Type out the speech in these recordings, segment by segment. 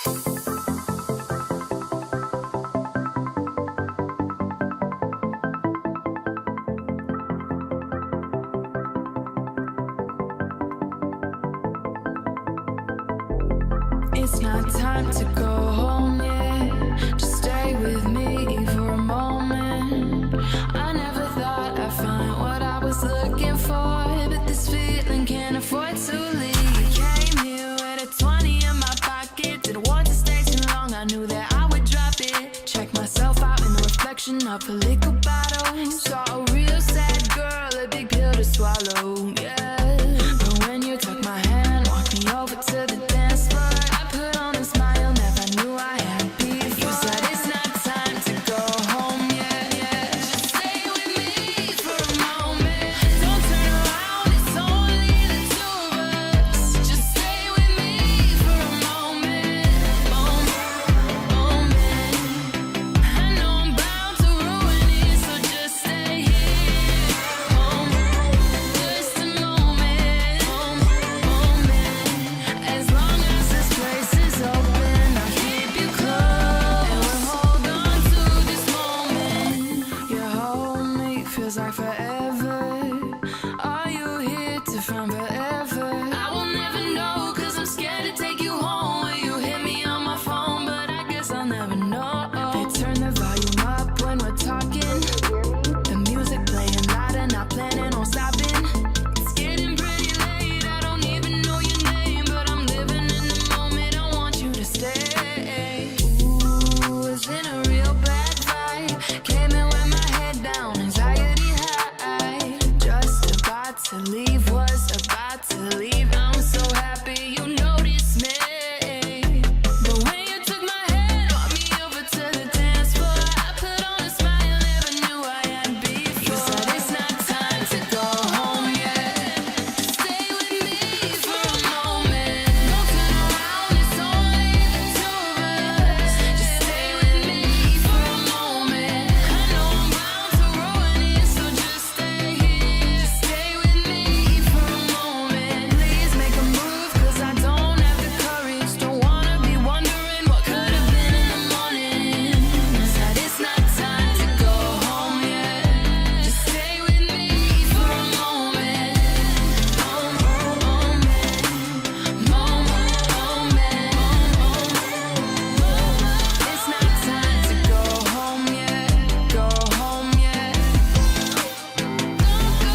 It's not time to go home yet. Just stay with me for a moment. I never thought I'd find what I was looking for, but this feeling can't afford to leave. I came here with a 20 in my pocket. Didn't want to stay too long, I knew that I would drop it. Check myself out in the reflection of a liquor bottle. Saw a real sad girl, a big pill to swallow, yeah. But when you took my hand, walked me over to the dance floor, I put on a smile, never knew I had before. You said it's not time to go home yet, yeah. Just stay with me for a moment. Don't turn around, it's only the two of us. Just stay with me for a moment, moment. I know I'm bound to ruin it, so just stay here, just a moment, as long as this place is open, I'll keep you close, and we'll hold on to this moment. You hold me, feels like forever. Are you here to find forever? I will never know, cause I'm scared to take you home. Will you hit me on my phone? But I guess I'll never know. They turn the volume up when we're talking, the music playing loud and not planning on stopping. It's getting pretty late, I don't even know your name, but I'm living in the moment, I want you to stay. Ooh, it's in a real bad vibe. Came in with my head down, anxiety high. Just about to leave, was about to leave. I'm so happy you noticed me. But when you took my hand, walked me over to the dance floor, I put on a smile, never knew I had before. You said it's not time to go home yet. Stay with me for a moment. Don't turn around, it's only the two of us. Just stay with me for a moment. I know I'm bound to ruin it, so just stay here. Just stay with me for a moment. Please make a move, cause I don't have the courage. Don't wanna be wondering what could have been in the morning. Said it's not time to go home yet. Just stay with me for a moment. It's not time to go home yet. Go home yet. Don't go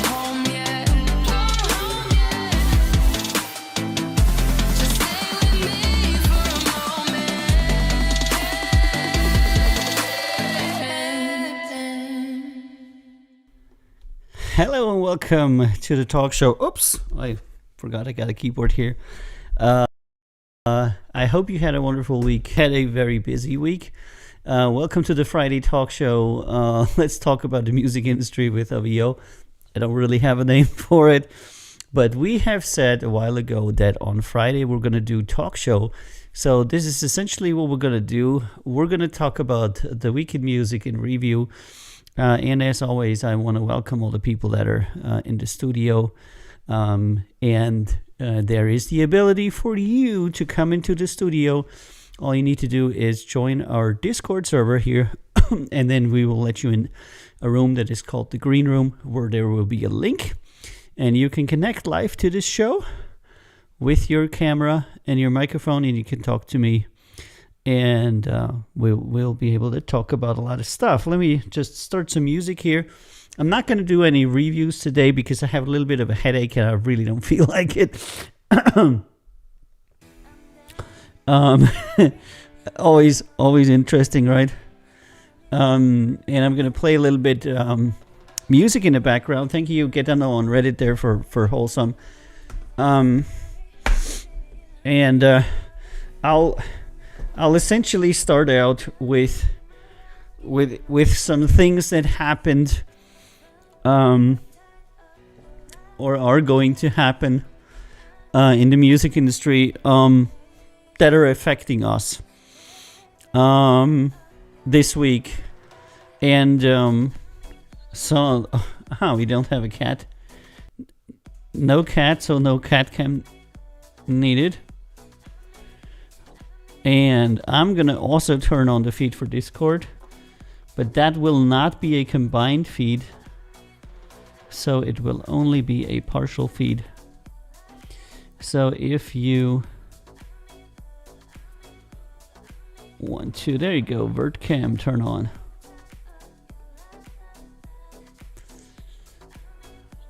home yet. Go home yet. Just stay with me for a moment. Hello and welcome to the talk show. Oops, I forgot I got a keyboard here. I hope you had a wonderful week, had a very busy week. Welcome to the Friday talk show. Let's talk about the music industry with OVO. I don't really have a name for it, but we have said a while ago that on Friday we're going to do talk show. So this is essentially what we're going to do. We're going to talk about the week in music in review. And as always, I want to welcome all the people that are in the studio. There is the ability for you to come into the studio. All you need to do is join our Discord server here, and then we will let you in a room that is called the Green Room, where there will be a link, and you can connect live to this show with your camera and your microphone, and you can talk to me. And we'll be able to talk about a lot of stuff. Let me just start some music here. I'm not going to do any reviews today because I have a little bit of a headache and I really don't feel like it. Always interesting, right? And I'm going to play a little bit music in the background. Thank you, Getano on Reddit there for wholesome. I'll essentially start out with some things that happened or are going to happen in the music industry that are affecting us this week. And we don't have a cat. No cat, so no cat cam needed. And I'm going to also turn on the feed for Discord. But that will not be a combined feed. So it will only be a partial feed. So if you want to, there you go, VertCam, turn on.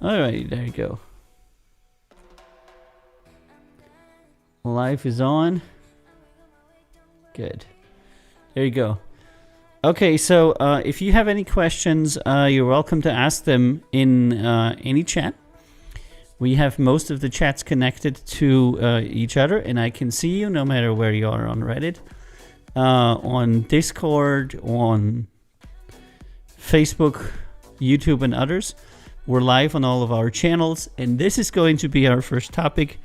Alright, there you go. Live is on. Good. There you go. Okay, so if you have any questions, you're welcome to ask them in any chat. We have most of the chats connected to each other, and I can see you no matter where you are on Reddit, on Discord, on Facebook, YouTube, and others. We're live on all of our channels, and this is going to be our first topic.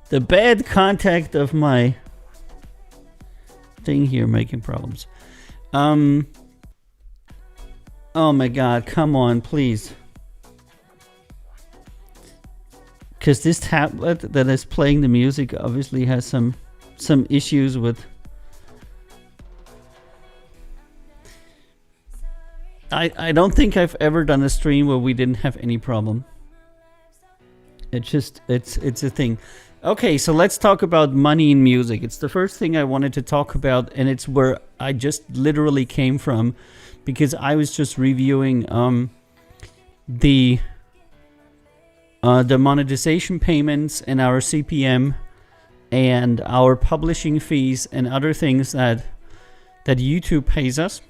The bad contact of my thing here making problems. Oh my god, come on, please. Because this tablet that is playing the music obviously has some issues with... I don't think I've ever done a stream where we didn't have any problem. It's a thing. Okay, so let's talk about money in music. It's the first thing I wanted to talk about, and it's where I just literally came from, because I was just reviewing the monetization payments and our CPM and our publishing fees and other things that YouTube pays us,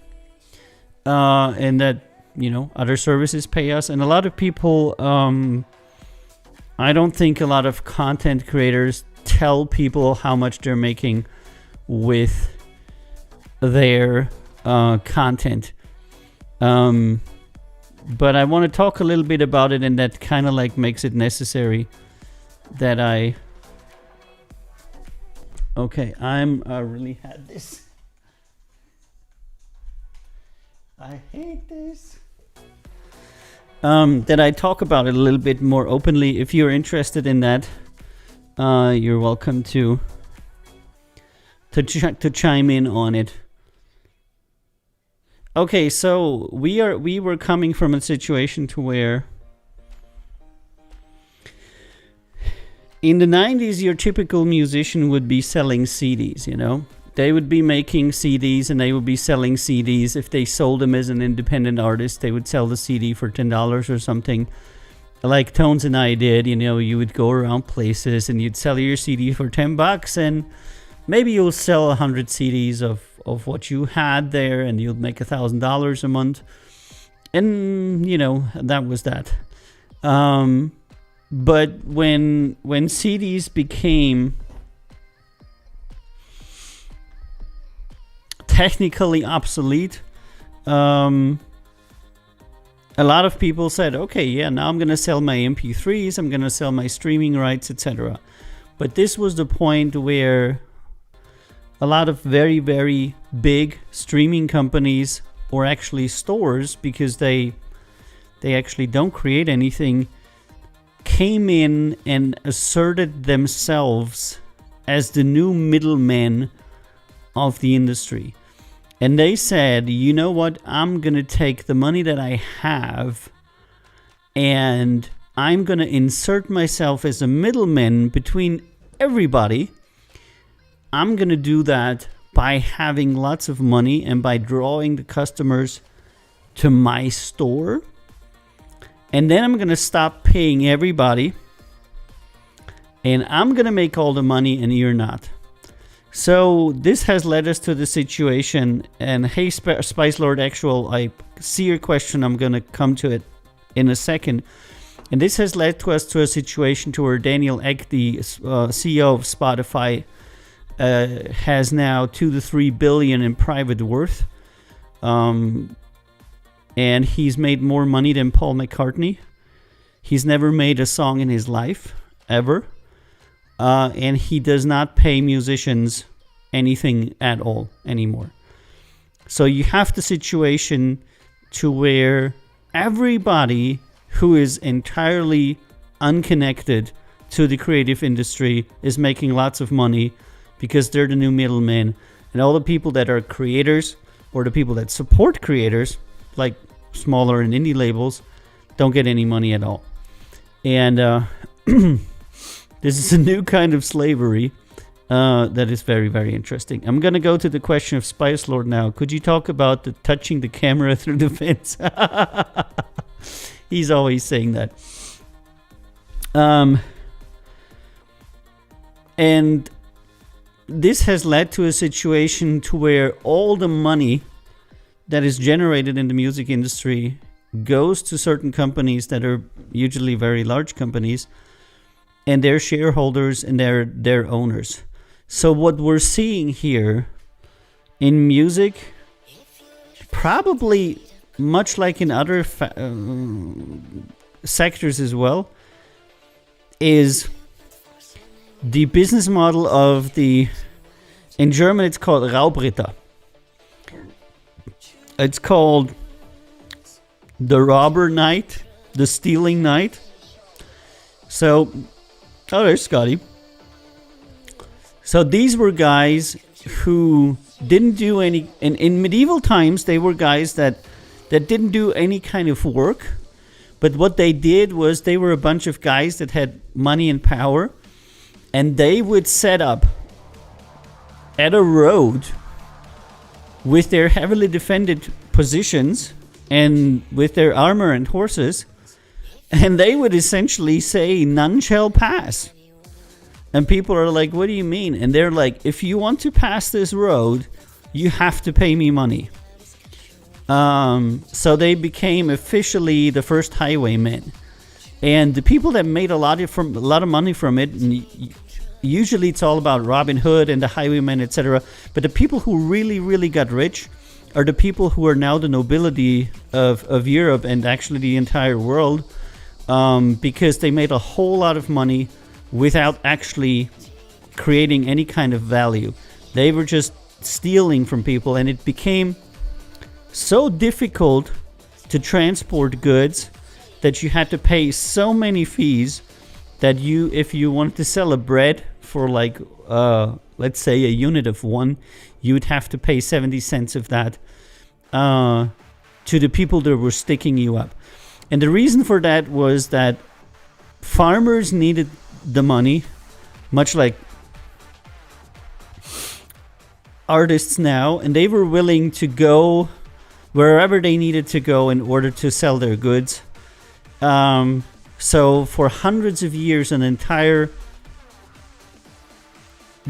and that, you know, other services pay us. And a lot of people, I don't think a lot of content creators tell people how much they're making with their content. But I want to talk a little bit about it, and that kind of like makes it necessary that I... Okay, I really had this. I hate this. That I talk about it a little bit more openly. If you're interested in that, you're welcome to chime in on it. Okay, so we were coming from a situation to where in the 90s your typical musician would be selling CDs, you know? They would be making CDs and they would be selling CDs. If they sold them as an independent artist, they would sell the CD for $10 or something. Like Tones and I did, you know, you would go around places and you'd sell your CD for $10, and maybe you'll sell 100 CDs of what you had there, and you'll make $1,000 a month. And, you know, that was that. But when CDs became technically obsolete, a lot of people said, okay, yeah, now I'm gonna sell my MP3s, I'm gonna sell my streaming rights, etc. But this was the point where a lot of very, very big streaming companies, or actually stores, because they actually don't create anything, came in and asserted themselves as the new middlemen of the industry. And they said, you know what, I'm going to take the money that I have and I'm going to insert myself as a middleman between everybody. I'm going to do that by having lots of money and by drawing the customers to my store. And then I'm going to stop paying everybody. And I'm going to make all the money and you're not. So this has led us to the situation, and hey, Spice Lord Actual, I see your question. I'm going to come to it in a second. And this has led to us to a situation to where Daniel Ek, the CEO of Spotify, has now 2 to 3 billion in private worth. And he's made more money than Paul McCartney. He's never made a song in his life, ever. And he does not pay musicians anything at all anymore. So you have the situation to where everybody who is entirely unconnected to the creative industry is making lots of money because they're the new middlemen. And all the people that are creators or the people that support creators, like smaller and indie labels, don't get any money at all. And this is a new kind of slavery that is very, very interesting. I'm going to go to the question of Spice Lord now. Could you talk about the touching the camera through the fence? He's always saying that. And this has led to a situation to where all the money that is generated in the music industry goes to certain companies that are usually very large companies, and their shareholders and their owners. So what we're seeing here in music, probably much like in other sectors as well, is the business model of the, in German it's called Raubritter. It's called the robber knight, the stealing knight. So, oh, there's Scotty. So these were guys who didn't do any, in medieval times, they were guys that didn't do any kind of work. But what they did was they were a bunch of guys that had money and power, and they would set up at a road with their heavily defended positions and with their armor and horses, and they would essentially say, "None shall pass." And people are like, "What do you mean?" And they're like, "If you want to pass this road, you have to pay me money." So they became officially the first highwaymen, and the people that made a lot of money from it. And usually, it's all about Robin Hood and the highwaymen, etc. But the people who really, really got rich are the people who are now the nobility of Europe and actually the entire world, because they made a whole lot of money without actually creating any kind of value. They were just stealing from people, and it became so difficult to transport goods that you had to pay so many fees that if you wanted to sell a bread for like, let's say a unit of one, you would have to pay 70 cents of that to the people that were sticking you up. And the reason for that was that farmers needed the money, much like artists now, and they were willing to go wherever they needed to go in order to sell their goods. So for hundreds of years, an entire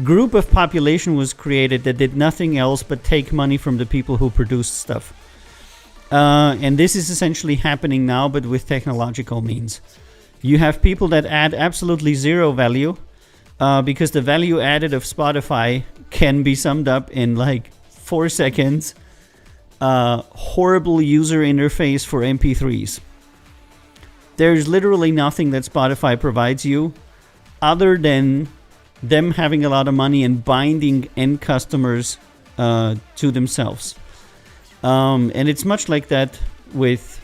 group of population was created that did nothing else but take money from the people who produced stuff. And this is essentially happening now, but with technological means. You have people that add absolutely zero value, because the value added of Spotify can be summed up in like 4 seconds. Horrible user interface for MP3s. There's literally nothing that Spotify provides you other than them having a lot of money and binding end customers to themselves. And it's much like that with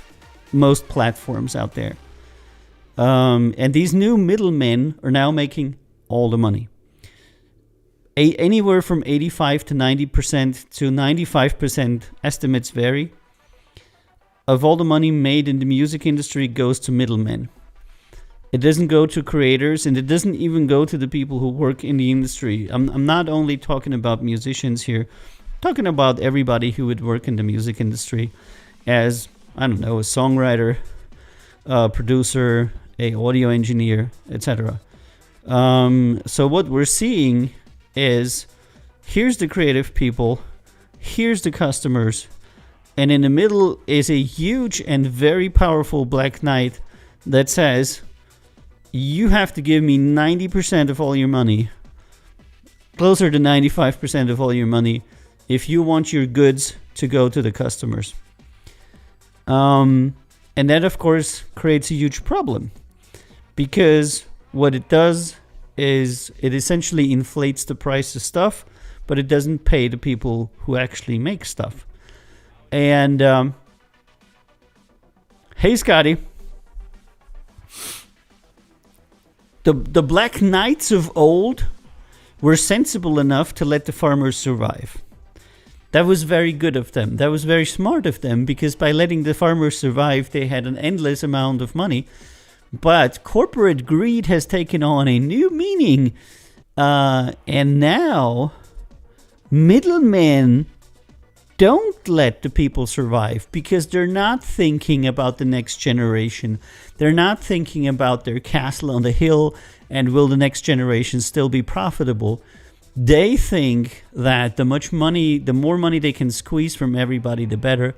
most platforms out there. And these new middlemen are now making all the money. Anywhere from 85 to 90% to 95%, estimates vary, of all the money made in the music industry goes to middlemen. It doesn't go to creators, and it doesn't even go to the people who work in the industry. I'm not only talking about musicians here, I'm talking about everybody who would work in the music industry as, I don't know, a songwriter, a producer, a audio engineer, etc. So what we're seeing is, here's the creative people, here's the customers, and in the middle is a huge and very powerful Black Knight that says, you have to give me 90% of all your money, closer to 95% of all your money, if you want your goods to go to the customers. And that, of course, creates a huge problem, because what it does is it essentially inflates the price of stuff, but it doesn't pay the people who actually make stuff. And hey, Scotty. the Black Knights of old were sensible enough to let the farmers survive. That was very good of them. That was very smart of them, because by letting the farmers survive, they had an endless amount of money. But corporate greed has taken on a new meaning. And now, middlemen don't let the people survive because they're not thinking about the next generation. They're not thinking about their castle on the hill and will the next generation still be profitable. They think that the more money they can squeeze from everybody, the better.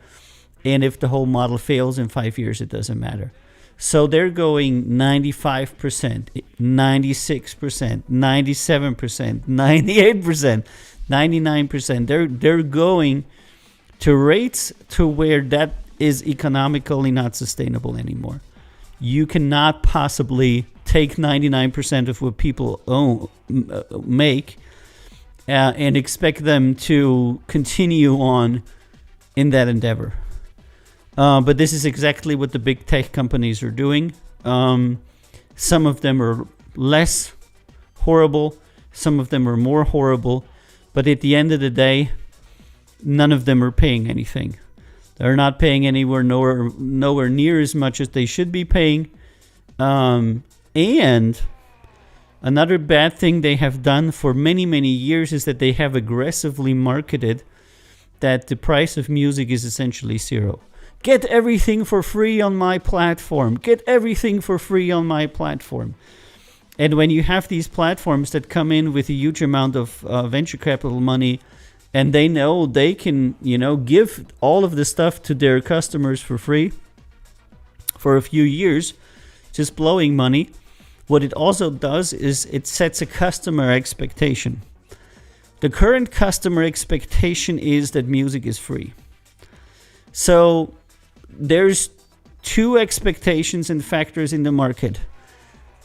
And if the whole model fails in 5 years, it doesn't matter. So they're going 95%, 96%, 97%, 98%, 99%. They're going to rates to where that is economically not sustainable anymore. You cannot possibly take 99% of what people make and expect them to continue on in that endeavor. But this is exactly what the big tech companies are doing. Some of them are less horrible. Some of them are more horrible. But at the end of the day, none of them are paying anything. They're not paying nowhere near as much as they should be paying. And another bad thing they have done for many, many years is that they have aggressively marketed that the price of music is essentially zero. Get everything for free on my platform. Get everything for free on my platform. And when you have these platforms that come in with a huge amount of venture capital money, and they know they can, give all of the stuff to their customers for free for a few years, just blowing money, what it also does is it sets a customer expectation. The current customer expectation is that music is free. So there's two expectations and factors in the market.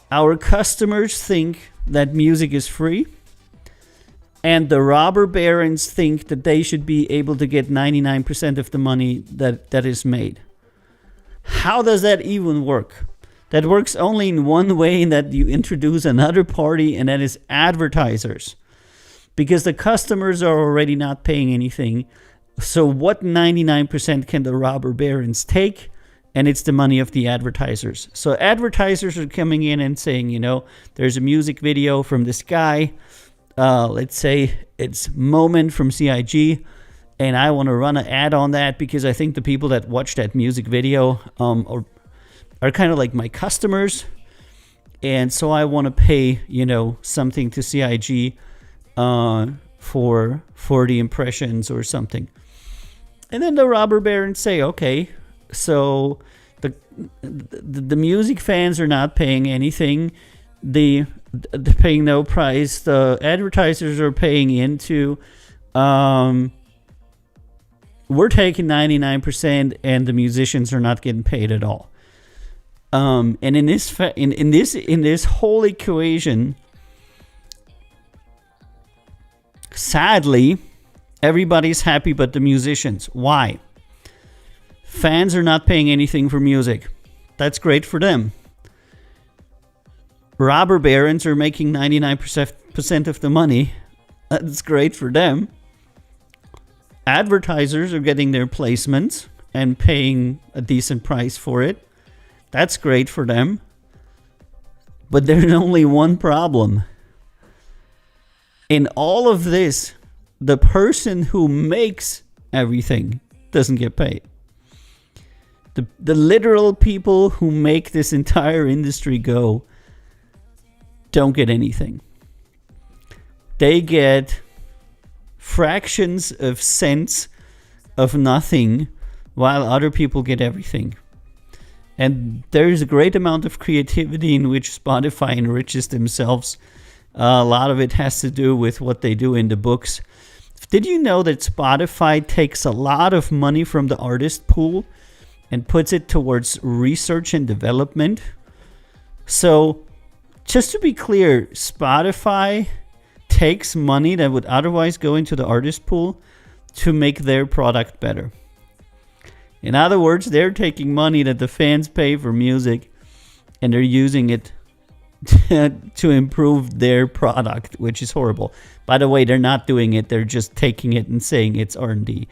Our customers think that music is free, and the robber barons think that they should be able to get 99% of the money that is made. How does that even work? That works only in one way, in that you introduce another party, and that is advertisers. Because the customers are already not paying anything. So what 99% can the robber barons take? And it's the money of the advertisers. So advertisers are coming in and saying, there's a music video from this guy. Let's say it's Moment from CIG. And I want to run an ad on that because I think the people that watch that music video are kind of like my customers. And so I want to pay, something to CIG for the impressions or something. And then the robber barons say, okay, so the music fans are not paying anything. They're paying no price. The advertisers are paying into. We're taking 99%, and the musicians are not getting paid at all. And in this whole equation, sadly, everybody's happy but the musicians. Why? Fans are not paying anything for music. That's great for them. Robber barons are making 99% of the money. That's great for them. Advertisers are getting their placements and paying a decent price for it. That's great for them. But there's only one problem. In all of this, the person who makes everything doesn't get paid. The literal people who make this entire industry go don't get anything. They get fractions of cents of nothing, while other people get everything. And there's a great amount of creativity in which Spotify enriches themselves. A lot of it has to do with what they do in the books. Did you know that Spotify takes a lot of money from the artist pool and puts it towards research and development? So, just to be clear, Spotify takes money that would otherwise go into the artist pool to make their product better. In other words, they're taking money that the fans pay for music and they're using it to improve their product, which is horrible. By the way, they're not doing it. They're just taking it and saying it's R&D.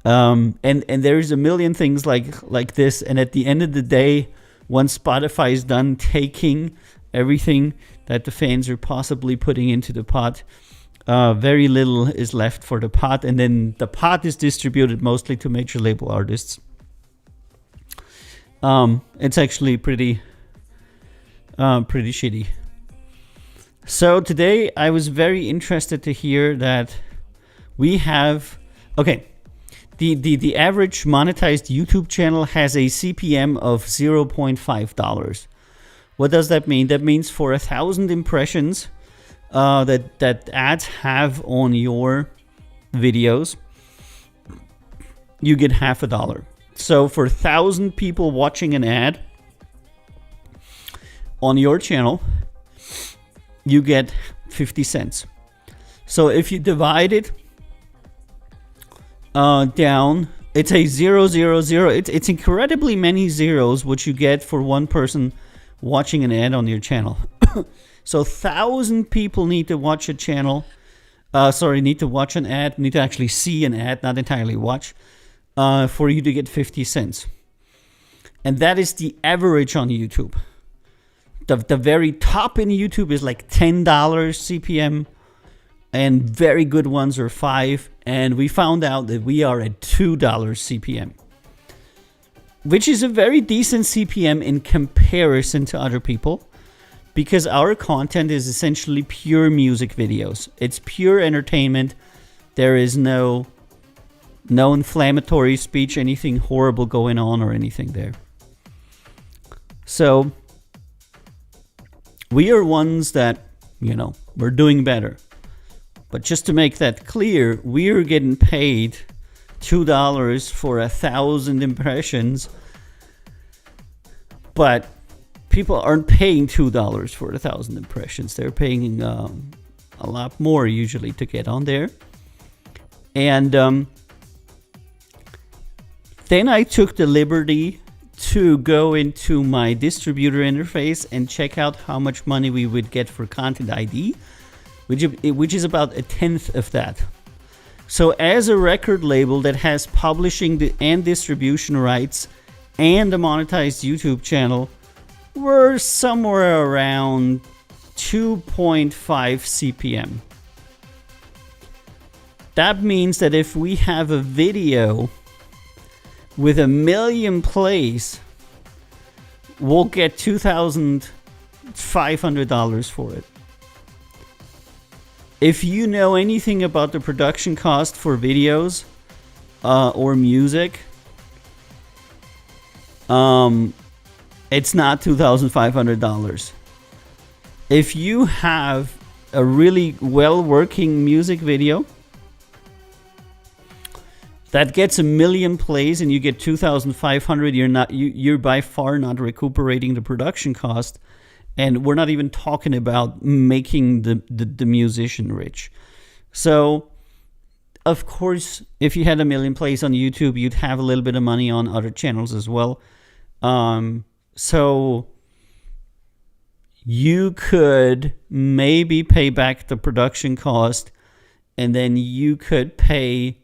And there's a million things like this. And at the end of the day, once Spotify is done taking everything that the fans are possibly putting into the pot, very little is left for the pot. And then the pot is distributed mostly to major label artists. It's actually pretty shitty. So today I was very interested to hear that we have, okay, the average monetized YouTube channel has a CPM of $0.5. What does that mean? That means for 1,000 impressions that ads have on your videos, you get $0.50. So for 1,000 people watching an ad on your channel, you get 50 cents. So if you divide it down, it's a 0, 0, 0. It's incredibly many zeros which you get for one person watching an ad on your channel. So 1,000 people need to watch a channel. Need to watch an ad. Need to actually see an ad, not entirely watch, for you to get 50 cents. And that is the average on YouTube. The very top in YouTube is like $10 CPM, and very good ones are $5. And we found out that we are at $2 CPM, which is a very decent CPM in comparison to other people, because our content is essentially pure music videos. It's pure entertainment. There is no inflammatory speech, anything horrible going on or anything there. So we are ones that, we're doing better. But just to make that clear, we're getting paid $2 for 1,000 impressions. But people aren't paying $2 for 1,000 impressions. They're paying a lot more usually to get on there. And then I took the liberty to go into my distributor interface and check out how much money we would get for Content ID, which is about 1/10 of that. So as a record label that has publishing and distribution rights and a monetized YouTube channel, we're somewhere around 2.5 CPM. That means that if we have a video with 1 million plays, we'll get $2,500 for it. If you know anything about the production cost for videos or music, it's not $2,500. If you have a really well-working music video that gets 1 million plays and you get 2,500, you're by far not recuperating the production cost, and we're not even talking about making the musician rich. So, of course, if you had 1 million plays on YouTube, you'd have a little bit of money on other channels as well. So you could maybe pay back the production cost, and then you could pay,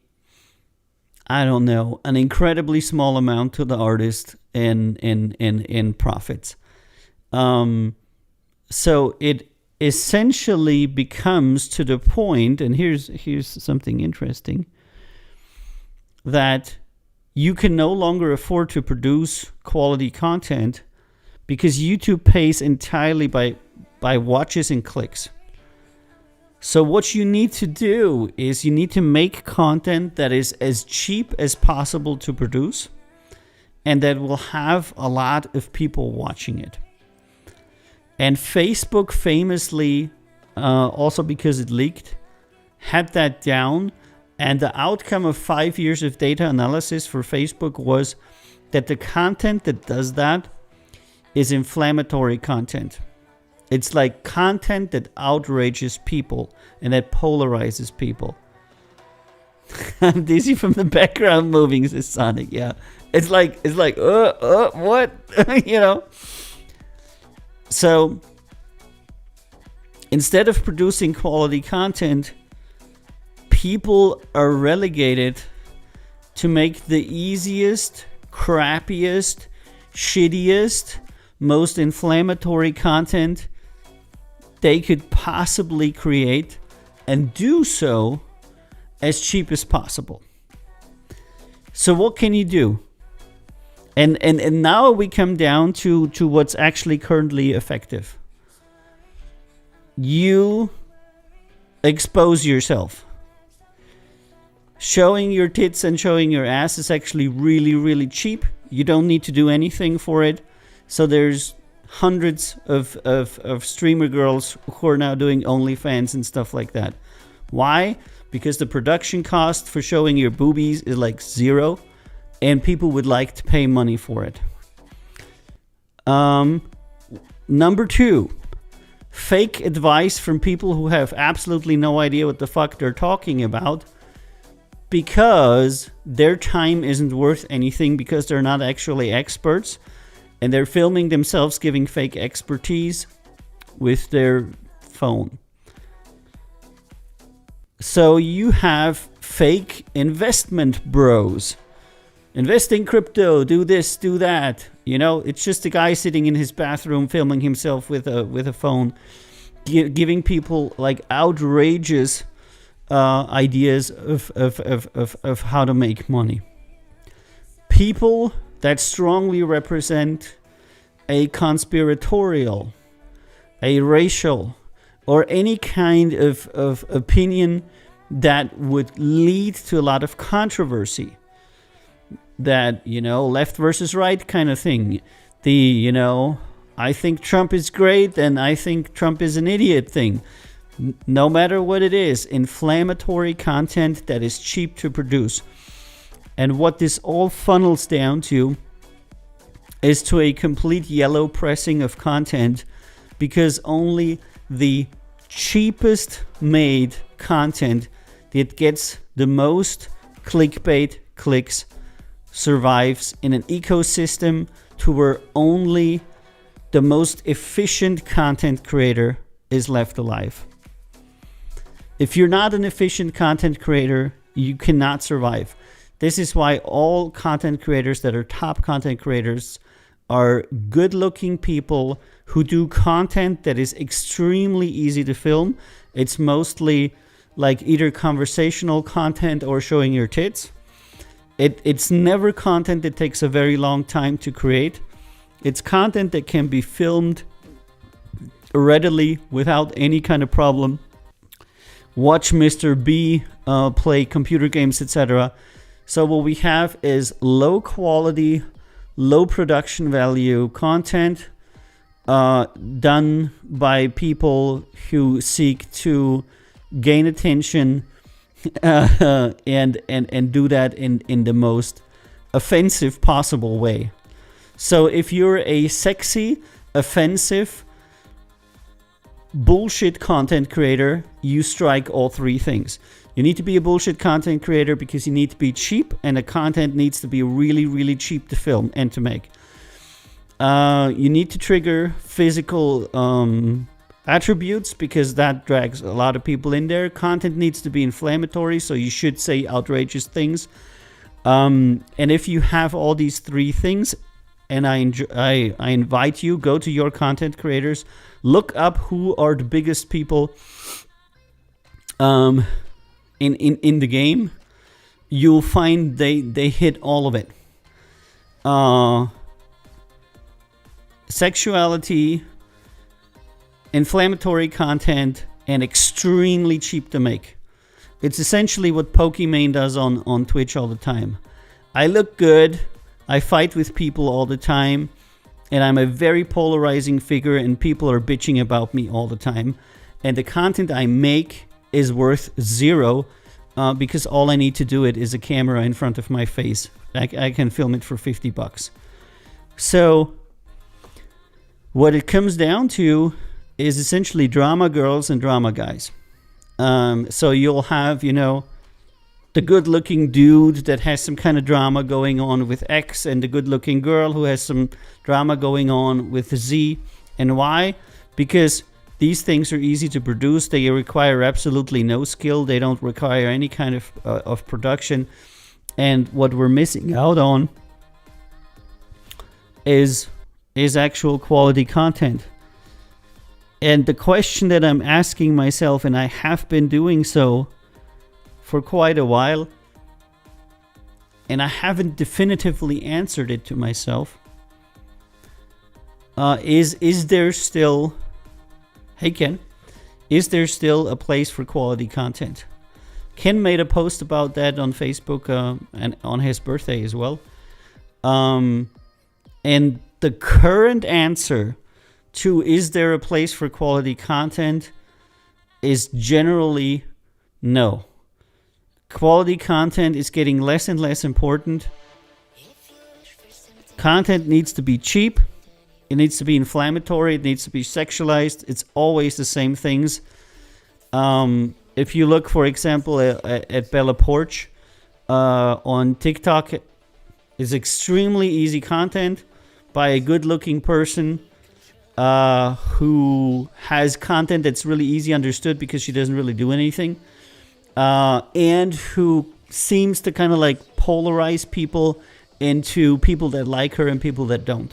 I don't know, an incredibly small amount to the artist in profits. So it essentially becomes to the point, and here's something interesting, that you can no longer afford to produce quality content because YouTube pays entirely by watches and clicks. So what you need to do is you need to make content that is as cheap as possible to produce and that will have a lot of people watching it. And Facebook famously, also because it leaked, had that down. And the outcome of 5 years of data analysis for Facebook was that the content that does that is inflammatory content. It's like content that outrages people and that polarizes people. I'm dizzy from the background moving, says Sonic. Yeah, it's like what? So Instead of producing quality content, people are relegated to make the easiest, crappiest, shittiest, most inflammatory content they could possibly create, and do so as cheap as possible. So what can you do? And now we come down to what's actually currently effective. You expose yourself. Showing your tits and showing your ass is actually really, really cheap. You don't need to do anything for it. So there's hundreds of streamer girls who are now doing OnlyFans and stuff like that. Why? Because the production cost for showing your boobies is like zero, and people would like to pay money for it. Number 2, fake advice from people who have absolutely no idea what the fuck they're talking about, because their time isn't worth anything, because they're not actually experts, and they're filming themselves giving fake expertise with their phone. So you have fake investment bros. Invest in crypto, do this, do that. You know, it's just a guy sitting in his bathroom filming himself with a phone, giving people like outrageous ideas of how to make money. People that strongly represent a conspiratorial, a racial, or any kind of opinion that would lead to a lot of controversy. That, you know, left versus right kind of thing. The, you know, I think Trump is great and I think Trump is an idiot thing. No matter what it is, inflammatory content that is cheap to produce. And what this all funnels down to is to a complete yellow pressing of content, because only the cheapest made content that gets the most clickbait clicks survives in an ecosystem to where only the most efficient content creator is left alive. If you're not an efficient content creator, you cannot survive. This is why all content creators that are top content creators are good-looking people who do content that is extremely easy to film. It's mostly like either conversational content or showing your tits. It's never content that takes a very long time to create. It's content that can be filmed readily without any kind of problem. Watch Mr. B play computer games, etc. So what we have is low quality, low production value content done by people who seek to gain attention and do that in the most offensive possible way. So if you're a sexy, offensive, bullshit content creator, you strike all three things. You need to be a bullshit content creator because you need to be cheap, and the content needs to be really, really cheap to film and to make. You need to trigger physical attributes because that drags a lot of people in there. Content needs to be inflammatory, so you should say outrageous things. And if you have all these three things, and I invite you, go to your content creators, look up who are the biggest people in the game. You'll find they hit all of it. Sexuality, inflammatory content, and extremely cheap to make. It's essentially what Pokimane does on Twitch all the time. I look good, I fight with people all the time, and I'm a very polarizing figure, and people are bitching about me all the time. And the content I make is worth zero because all I need to do it is a camera in front of my face. I can film it for $50. So what it comes down to is essentially drama girls and drama guys. So you'll have, you know, the good-looking dude that has some kind of drama going on with X, and the good-looking girl who has some drama going on with Z. And why? Because These things are easy to produce. They require absolutely no skill. They don't require any kind of production. And what we're missing out on is actual quality content. And the question that I'm asking myself, and I have been doing so for quite a while, and I haven't definitively answered it to myself, is there still, hey Ken, is there still a place for quality content? Ken made a post about that on Facebook and on his birthday as well. And the current answer to is there a place for quality content is generally no. Quality content is getting less and less important. Content needs to be cheap. It needs to be inflammatory. It needs to be sexualized. It's always the same things. If you look, for example, at Bella Porch on TikTok, it's extremely easy content by a good-looking person who has content that's really easy understood because she doesn't really do anything, and who seems to kind of like polarize people into people that like her and people that don't.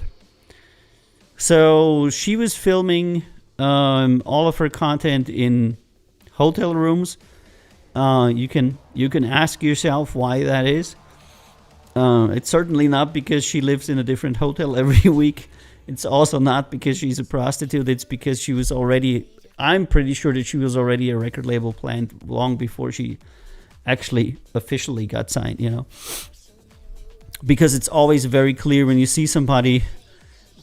So she was filming all of her content in hotel rooms. You can ask yourself why that is. It's certainly not because she lives in a different hotel every week. It's also not because she's a prostitute. It's because she was already, I'm pretty sure that she was already a record label plant long before she actually officially got signed, you know. Because it's always very clear when you see somebody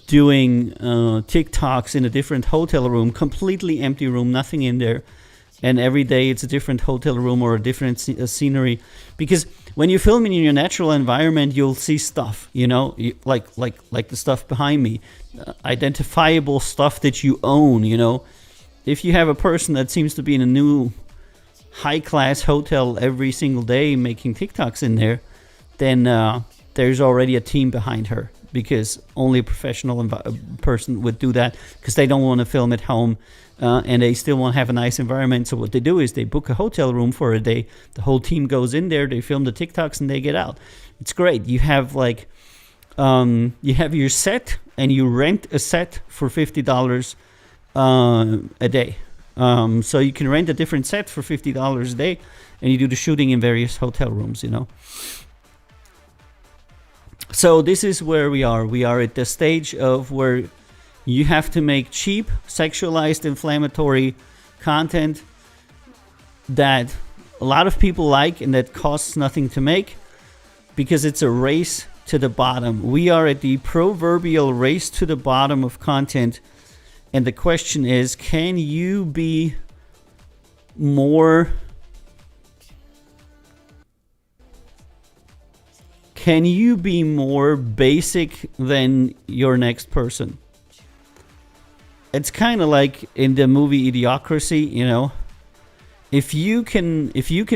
doing TikToks in a different hotel room, completely empty room, nothing in there. And every day it's a different hotel room or a different scenery. Because when you film in your natural environment, you'll see stuff, you know, like the stuff behind me, identifiable stuff that you own, you know. If you have a person that seems to be in a new high-class hotel every single day making TikToks in there, then there's already a team behind her, because only a professional person would do that, because they don't want to film at home. And they still want to have a nice environment. So what they do is they book a hotel room for a day. The whole team goes in there. They film the TikToks and they get out. It's great. You have like, you have your set and you rent a set for $50 a day. So you can rent a different set for $50 a day, and you do the shooting in various hotel rooms, you know. So this is where we are. We are at the stage of where you have to make cheap, sexualized, inflammatory content that a lot of people like and that costs nothing to make, because it's a race to the bottom. We are at the proverbial race to the bottom of content. And the question is, can you be more... Can you be more basic than your next person? It's kind of like in the movie Idiocracy, you know. If you can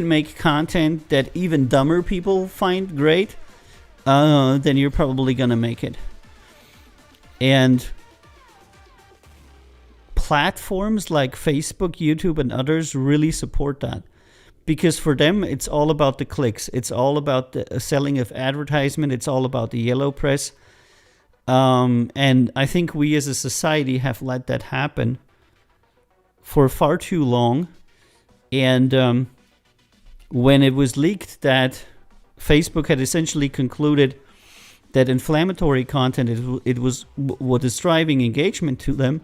make content that even dumber people find great, then you're probably gonna make it. And platforms like Facebook, YouTube, and others really support that, because for them it's all about the clicks. It's all about the selling of advertisement. It's all about the yellow press. And I think we as a society have let that happen for far too long. And when it was leaked that Facebook had essentially concluded that inflammatory content, it was what is driving engagement to them,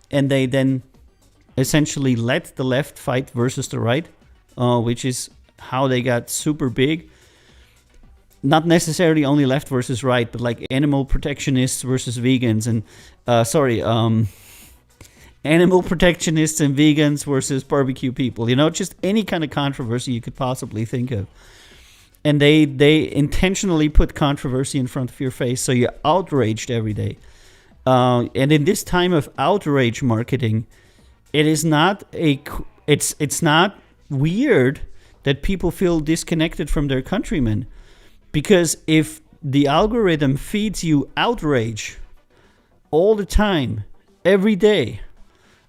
and they then essentially let the left fight versus the right, which is how they got super big. Not necessarily only left versus right, but like animal protectionists versus vegans, and animal protectionists and vegans versus barbecue people. You know, just any kind of controversy you could possibly think of. And they intentionally put controversy in front of your face, so you're outraged every day. And in this time of outrage marketing, it's not weird that people feel disconnected from their countrymen. Because if the algorithm feeds you outrage all the time, every day,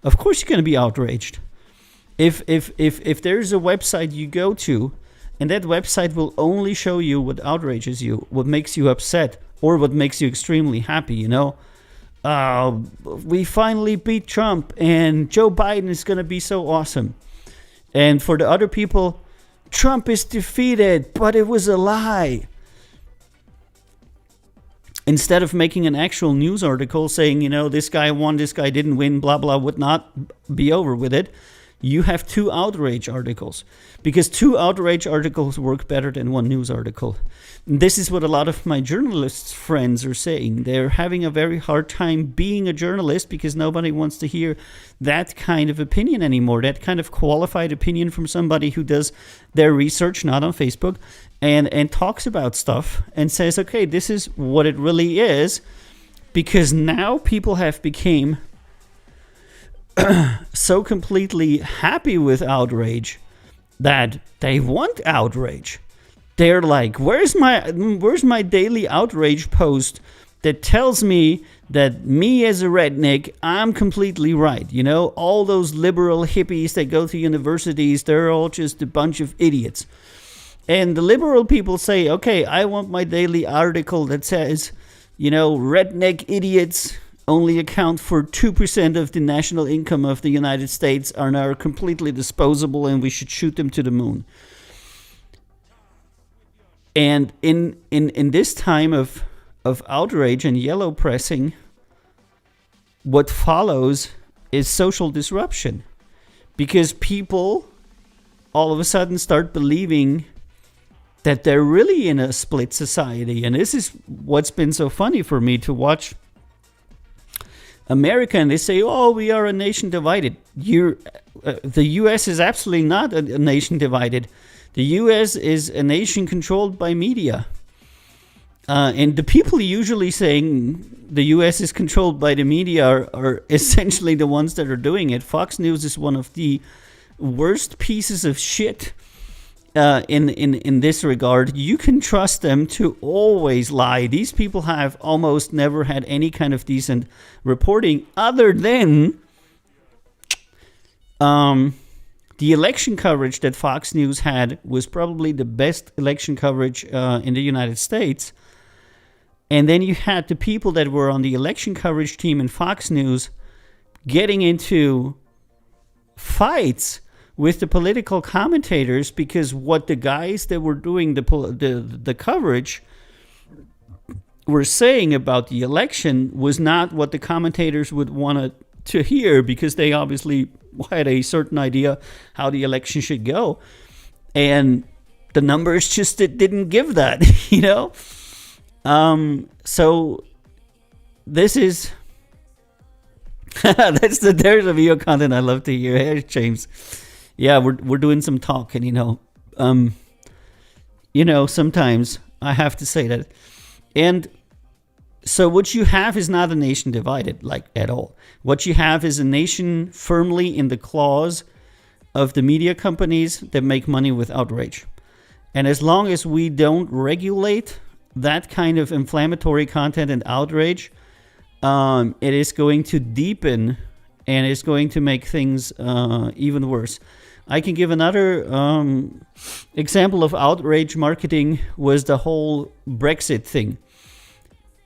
Of course you're going to be outraged. If there's a website you go to, and that website will only show you what outrages you, what makes you upset, or what makes you extremely happy, we finally beat Trump, and Joe Biden is going to be so awesome. And for the other people, Trump is defeated, but it was a lie. Instead of making an actual news article saying, this guy won, this guy didn't win, blah, blah, would not be over with it, you have 2 outrage articles. Because 2 outrage articles work better than 1 news article. And this is what a lot of my journalist friends are saying. They're having a very hard time being a journalist because nobody wants to hear that kind of opinion anymore. That kind of qualified opinion from somebody who does their research, not on Facebook, and talks about stuff and says, okay, this is what it really is. Because now people have become so completely happy with outrage that they want outrage. They're like, where's my daily outrage post that tells me that me as a redneck, I'm completely right. All those liberal hippies that go to universities, they're all just a bunch of idiots. And the liberal people say, okay, I want my daily article that says, redneck idiots only account for 2% of the national income of the United States, are now completely disposable, and we should shoot them to the moon. And in this time of outrage and yellow pressing, what follows is social disruption. Because people all of a sudden start believing that they're really in a split society. And this is what's been so funny for me to watch America, and they say, oh, we are a nation divided. The U.S. is absolutely not a nation divided. The U.S. is a nation controlled by media. And the people usually saying the U.S. is controlled by the media are essentially the ones that are doing it. Fox News is one of the worst pieces of shit in this regard. You can trust them to always lie. These people have almost never had any kind of decent reporting other than the election coverage that Fox News had was probably the best election coverage in the United States. And then you had the people that were on the election coverage team in Fox News getting into fights with the political commentators because what the guys that were doing the coverage were saying about the election was not what the commentators would want to hear, because they obviously had a certain idea how the election should go. And the numbers just didn't give that, So this is there's a video content I love to hear. Hey, James. Yeah, we're doing some talking, sometimes I have to say that. And so what you have is not a nation divided, like, at all. What you have is a nation firmly in the claws of the media companies that make money with outrage. And as long as we don't regulate that kind of inflammatory content and outrage, it is going to deepen and it's going to make things even worse. I can give another example of outrage marketing was the whole Brexit thing.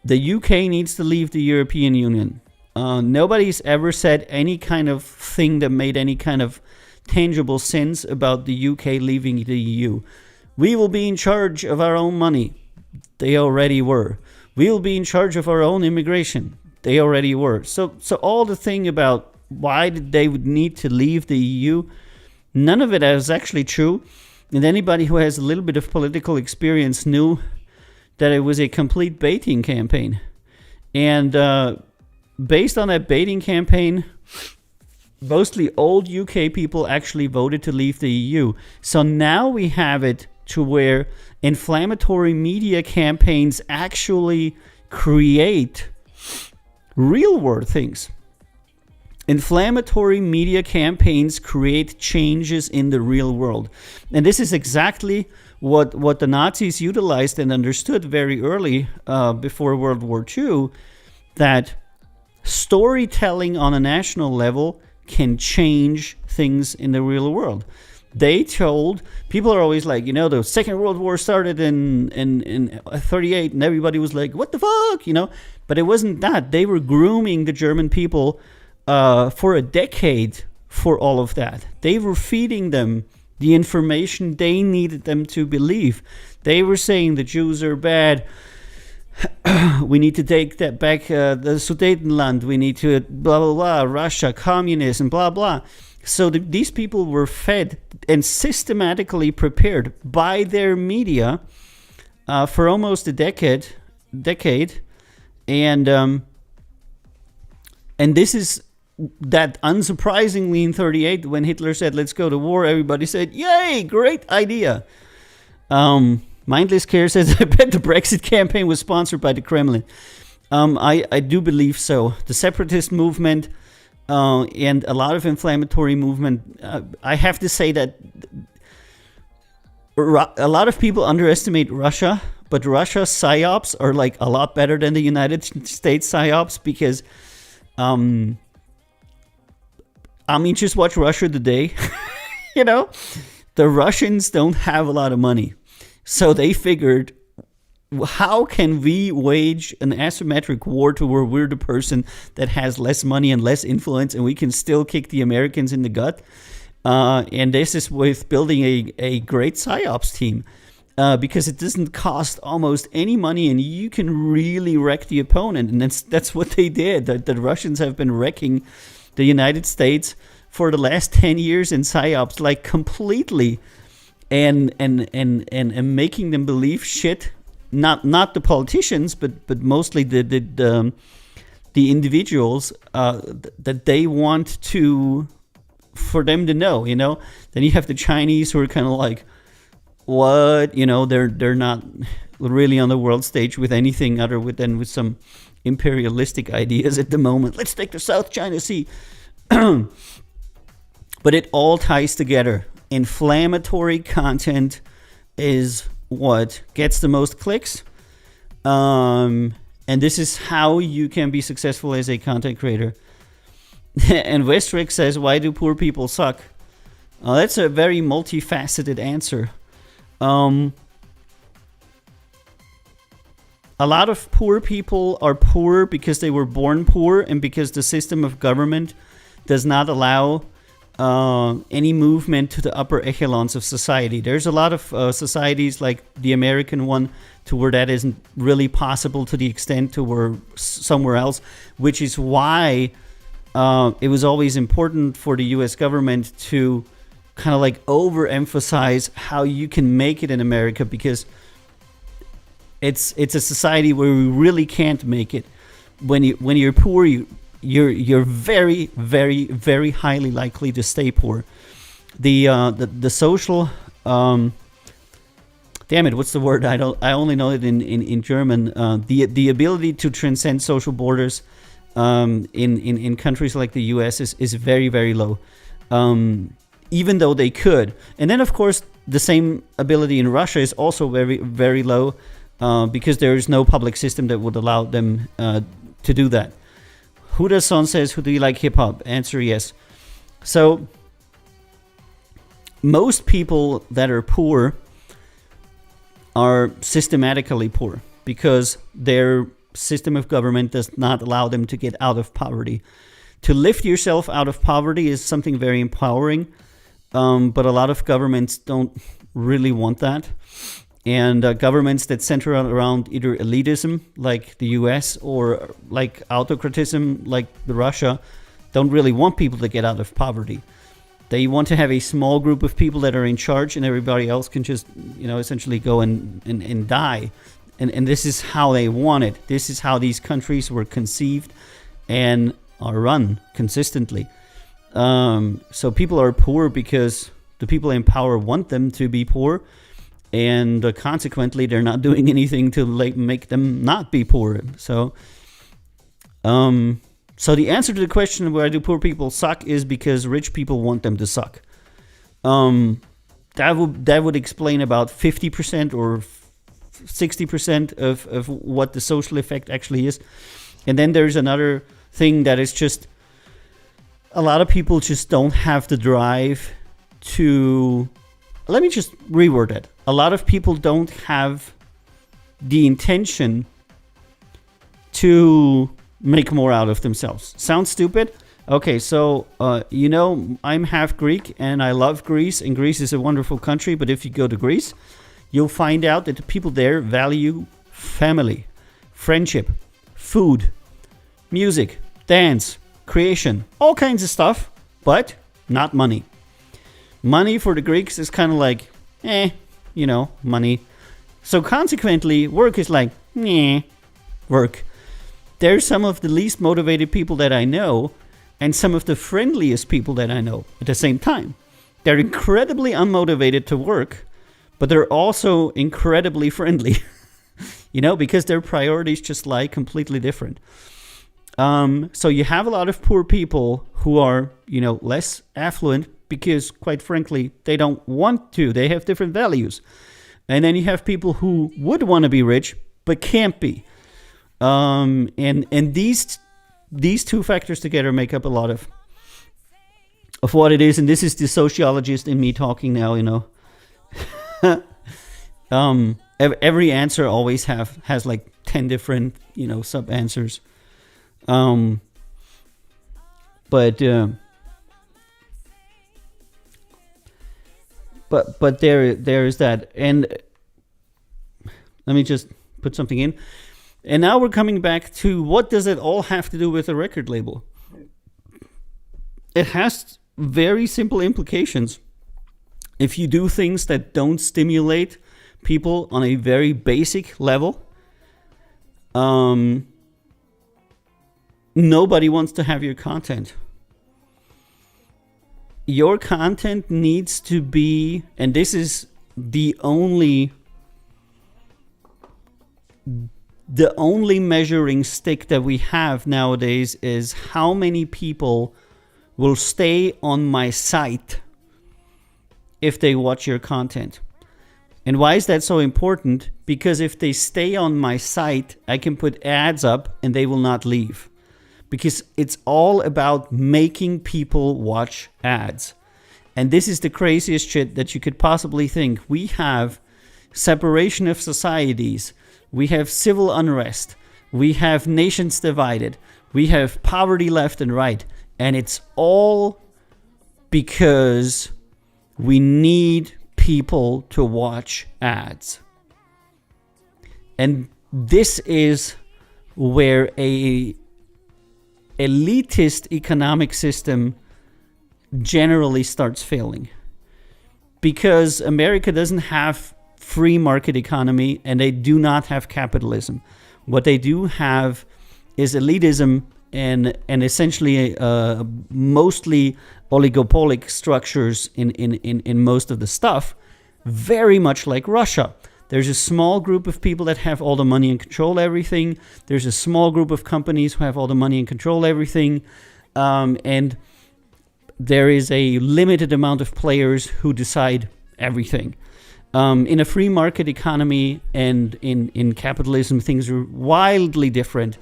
The UK needs to leave the European Union. Nobody's ever said any kind of thing that made any kind of tangible sense about the UK leaving the EU. We will be in charge of our own money. They already were. We will be in charge of our own immigration. They already were. So all the thing about why they would need to leave the EU, none of it is actually true. And anybody who has a little bit of political experience knew that it was a complete baiting campaign. And based on that baiting campaign, mostly old UK people actually voted to leave the EU. So now we have it to where inflammatory media campaigns actually create real world things. Inflammatory media campaigns create changes in the real world. And this is exactly what the Nazis utilized and understood very early before World War II, that storytelling on a national level can change things in the real world. They told people are always like, the Second World War started in 38, and everybody was like, what the fuck, But it wasn't that. They were grooming the German people for a decade for all of that. They were feeding them the information they needed them to believe. They were saying the Jews are bad. We need to take that back, the Sudetenland. We need to blah, blah, blah, Russia, communism, blah, blah. So these people were fed and systematically prepared by their media for almost a decade. And this is that, unsurprisingly, in 38, when Hitler said, let's go to war, everybody said, yay, great idea. Mindless Care says, I bet the Brexit campaign was sponsored by the Kremlin. I do believe so. The separatist movement and a lot of inflammatory movement. I have to say that a lot of people underestimate Russia, but Russia's psyops are like a lot better than the United States psyops because, just watch Russia Today. The Russians don't have a lot of money. So they figured, how can we wage an asymmetric war to where we're the person that has less money and less influence and we can still kick the Americans in the gut? And this is with building a great PsyOps team because it doesn't cost almost any money and you can really wreck the opponent. And that's what they did. The Russians have been wrecking the United States for the last 10 years in PsyOps, like completely, and making them believe shit. Not the politicians, but mostly the individuals that they want for them to know. Then you have the Chinese who are kind of like, what? They're not really on the world stage with anything other than with some imperialistic ideas at the moment. Let's take the South China Sea. But it all ties together. Inflammatory content is what gets the most clicks. And this is how you can be successful as a content creator. And Westrick says, why do poor people suck? That's a very multifaceted answer. A lot of poor people are poor because they were born poor and because the system of government does not allow any movement to the upper echelons of society. There's a lot of societies like the American one to where that isn't really possible to the extent to where somewhere else, which is why it was always important for the US government to kind of like overemphasize how you can make it in America, because it's a society where we really can't make it. When you're poor, you're very, very, very highly likely to stay poor. The social damn it, what's the word? I only know it in German. The ability to transcend social borders in countries like the US is very, very low. Even though they could. And then of course the same ability in Russia is also very, very low because there is no public system that would allow them to do that. Huda-son says, who do you like hip-hop? Answer, yes. So, most people that are poor are systematically poor because their system of government does not allow them to get out of poverty. To lift yourself out of poverty is something very empowering, but a lot of governments don't really want that. And governments that center around either elitism, like the US, or like autocratism, like the Russia, don't really want people to get out of poverty. They want to have a small group of people that are in charge, and everybody else can just, essentially go and die. And this is how they want it. This is how these countries were conceived and are run consistently. So people are poor because the people in power want them to be poor. And consequently, they're not doing anything to make them not be poor. So the answer to the question, why do poor people suck, is because rich people want them to suck. That would explain about 50% or 60% of what the social effect actually is. And then there's another thing that is just a lot of people just don't have the drive to. Let me just reword it. A lot of people don't have the intention to make more out of themselves. Sounds stupid? Okay, so, I'm half Greek and I love Greece, and Greece is a wonderful country, but if you go to Greece, you'll find out that the people there value family, friendship, food, music, dance, creation, all kinds of stuff, but not money. Money for the Greeks is kind of like, money. So consequently, work is like, work. They're some of the least motivated people that I know, and some of the friendliest people that I know at the same time. They're incredibly unmotivated to work, but they're also incredibly friendly, because their priorities just lie completely different. So you have a lot of poor people who are, less affluent because, quite frankly, they don't want to. They have different values. And then you have people who would want to be rich but can't be. And these two factors together make up a lot of what it is. And this is the sociologist in me talking now. Every answer always has like 10 different sub answers. But there is that. And let me just put something in. And now we're coming back to, what does it all have to do with a record label? It has very simple implications. If you do things that don't stimulate people on a very basic level, nobody wants to have your content. Your content needs to be, and this is the only measuring stick that we have nowadays, is how many people will stay on my site if they watch your content. And why is that so important? Because if they stay on my site, I can put ads up and they will not leave. Because it's all about making people watch ads. And this is the craziest shit that you could possibly think. We have separation of societies. We have civil unrest. We have nations divided. We have poverty left and right. And it's all because we need people to watch ads. And this is where a elitist economic system generally starts failing. Because America doesn't have free market economy, and they do not have capitalism. What they do have is elitism and essentially mostly oligopolic structures in most of the stuff, very much like Russia. There's a small group of people that have all the money and control everything. There's a small group of companies who have all the money and control everything. And there is a limited amount of players who decide everything. In a free market economy and in capitalism, things are wildly different.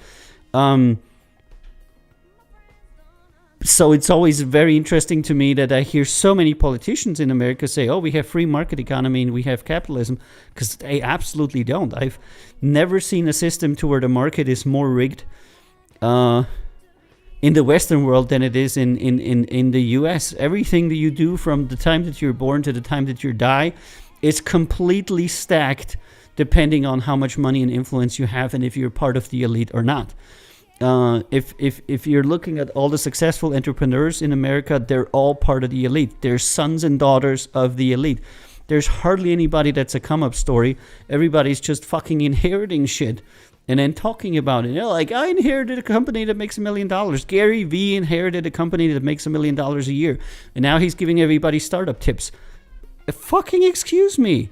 So it's always very interesting to me that I hear so many politicians in America say, we have free market economy and we have capitalism, because they absolutely don't. I've never seen a system to where the market is more rigged in the Western world than it is in the US. Everything that you do from the time that you're born to the time that you die is completely stacked depending on how much money and influence you have and if you're part of the elite or not. If you're looking at all the successful entrepreneurs in America, they're all part of the elite. They're sons and daughters of the elite. There's hardly anybody that's a come-up story. Everybody's just fucking inheriting shit and then talking about it. Like, I inherited a company that makes $1 million. Gary Vee inherited a company that makes $1 million a year. And now he's giving everybody startup tips. Fucking excuse me.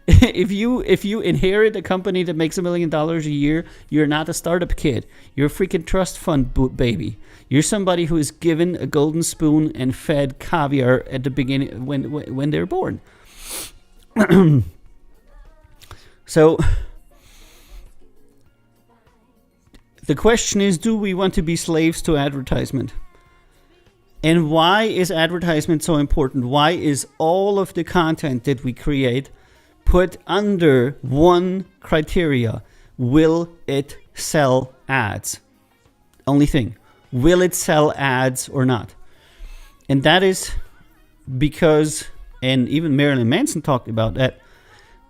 If you inherit a company that makes $1 million a year, you're not a startup kid. You're a freaking trust fund baby. You're somebody who is given a golden spoon and fed caviar at the beginning when they're born. So the question is, do we want to be slaves to advertisement? And why is advertisement so important? Why is all of the content that we create put under one criteria? Will it sell ads? Only thing. Will it sell ads or not? And that is because, and even Marilyn Manson talked about that,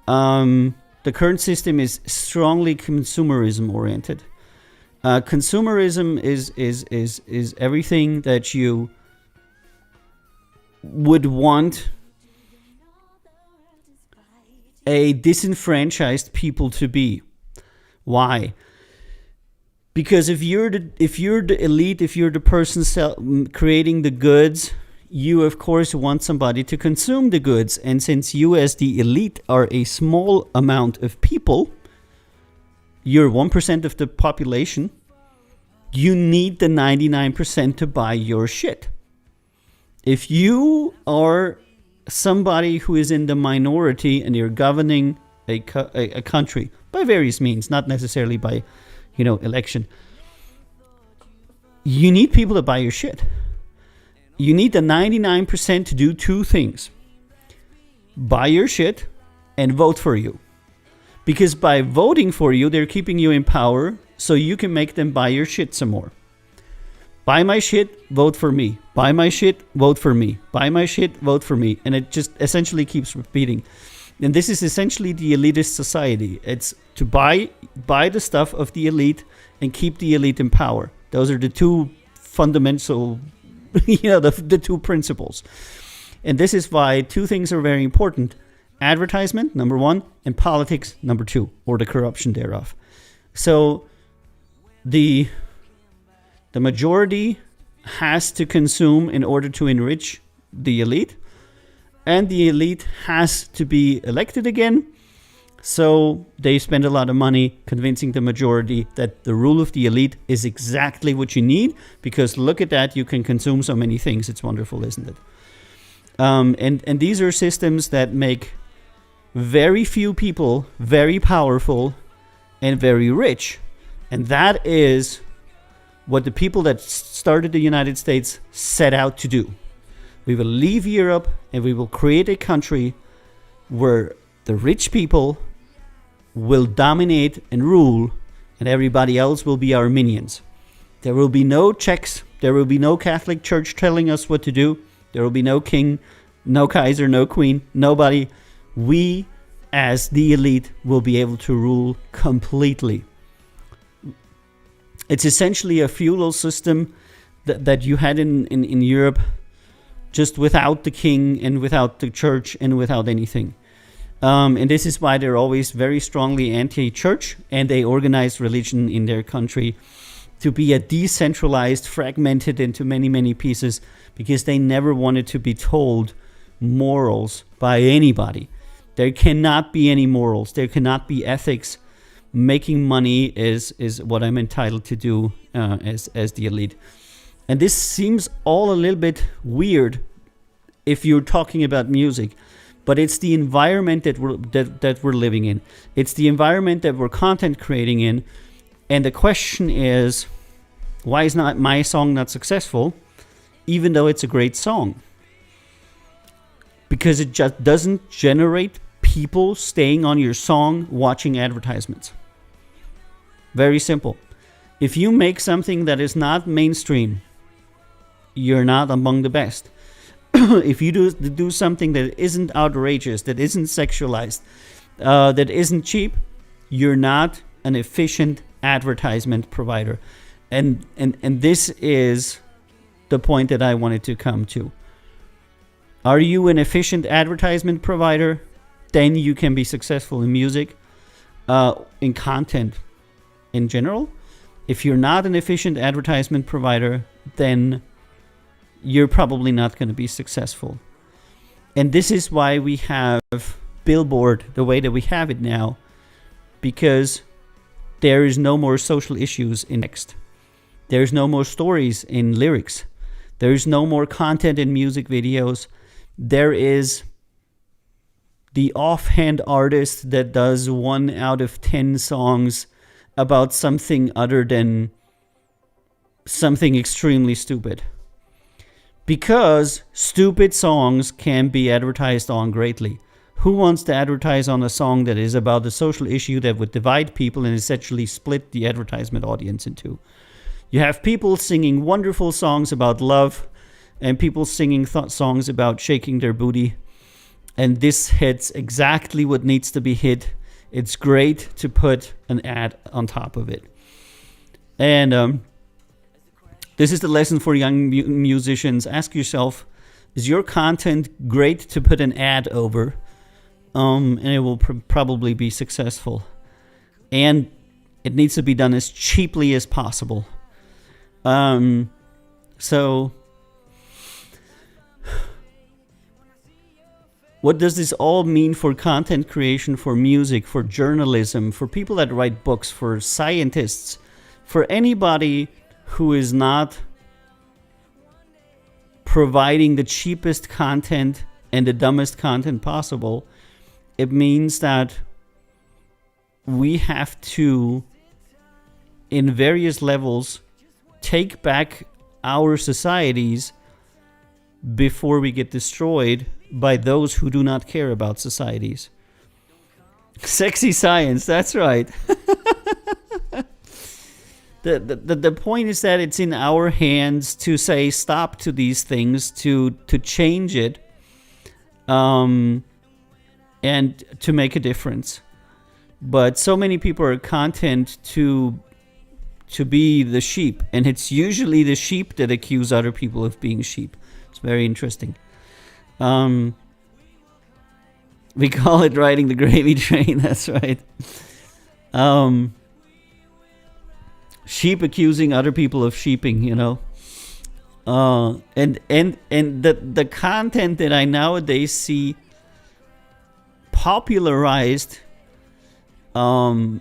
the current system is strongly consumerism oriented. Consumerism is everything that you would want a disenfranchised people to be. Why? Because if you're the elite, if you're the person creating the goods, you of course want somebody to consume the goods. And since you as the elite are a small amount of people, you're 1% of the population, you need the 99% to buy your shit. If you are somebody who is in the minority and you're governing a country by various means, not necessarily by, election, you need people to buy your shit. You need the 99% to do two things: buy your shit and vote for you. Because by voting for you, they're keeping you in power, so you can make them buy your shit some more. Buy my shit, vote for me. Buy my shit, vote for me. Buy my shit, vote for me. And it just essentially keeps repeating. And this is essentially the elitist society. It's to buy the stuff of the elite and keep the elite in power. Those are the two fundamental, the two principles. And this is why two things are very important. Advertisement, number one, and politics, number two, or the corruption thereof. So the majority has to consume in order to enrich the elite, and the elite has to be elected again. So they spend a lot of money convincing the majority that the rule of the elite is exactly what you need, because look at that, you can consume so many things. It's wonderful, isn't it? And these are systems that make very few people very powerful and very rich. And that is what the people that started the United States set out to do. We will leave Europe and we will create a country where the rich people will dominate and rule, and everybody else will be our minions. There will be no checks. There will be no Catholic Church telling us what to do. There will be no king, no Kaiser, no queen, nobody. We, as the elite, will be able to rule completely. It's essentially a feudal system that you had in Europe, just without the king and without the church and without anything. And this is why they're always very strongly anti-church, and they organize religion in their country to be a decentralized, fragmented into many, many pieces, because they never wanted to be told morals by anybody. There cannot be any morals. There cannot be ethics. Making money is what I'm entitled to do as the elite. And this seems all a little bit weird if you're talking about music, but it's the environment that we're living in. It's the environment that we're content creating in. And the question is, why is not my song not successful, even though it's a great song? Because it just doesn't generate people staying on your song watching advertisements. Very simple. If you make something that is not mainstream, you're not among the best. If you do something that isn't outrageous, that isn't sexualized, that isn't cheap, you're not an efficient advertisement provider. And this is the point that I wanted to come to. Are you an efficient advertisement provider? Then you can be successful in music, in content in general. If you're not an efficient advertisement provider, then you're probably not going to be successful. And this is why we have Billboard the way that we have it now, because there is no more social issues in text. There's no more stories in lyrics. There's no more content in music videos. There is the offhand artist that does 1 out of 10 songs about something other than something extremely stupid. Because stupid songs can be advertised on greatly. Who wants to advertise on a song that is about a social issue that would divide people and essentially split the advertisement audience in two? You have people singing wonderful songs about love and people singing songs about shaking their booty. And this hits exactly what needs to be hit. It's great to put an ad on top of it. And this is the lesson for young musicians. Ask yourself, is your content great to put an ad over? And it will probably be successful. And it needs to be done as cheaply as possible. So what does this all mean for content creation, for music, for journalism, for people that write books, for scientists, for anybody who is not providing the cheapest content and the dumbest content possible? It means that we have to, in various levels, take back our societies before we get destroyed by those who do not care about societies. Sexy science, that's right. The point is that it's in our hands to say stop to these things, to change it, and to make a difference. But so many people are content to be the sheep, and it's usually the sheep that accuse other people of being sheep. It's very interesting. We call it riding the gravy train. That's right. Sheep accusing other people of sheeping, you know. And the content that I nowadays see popularized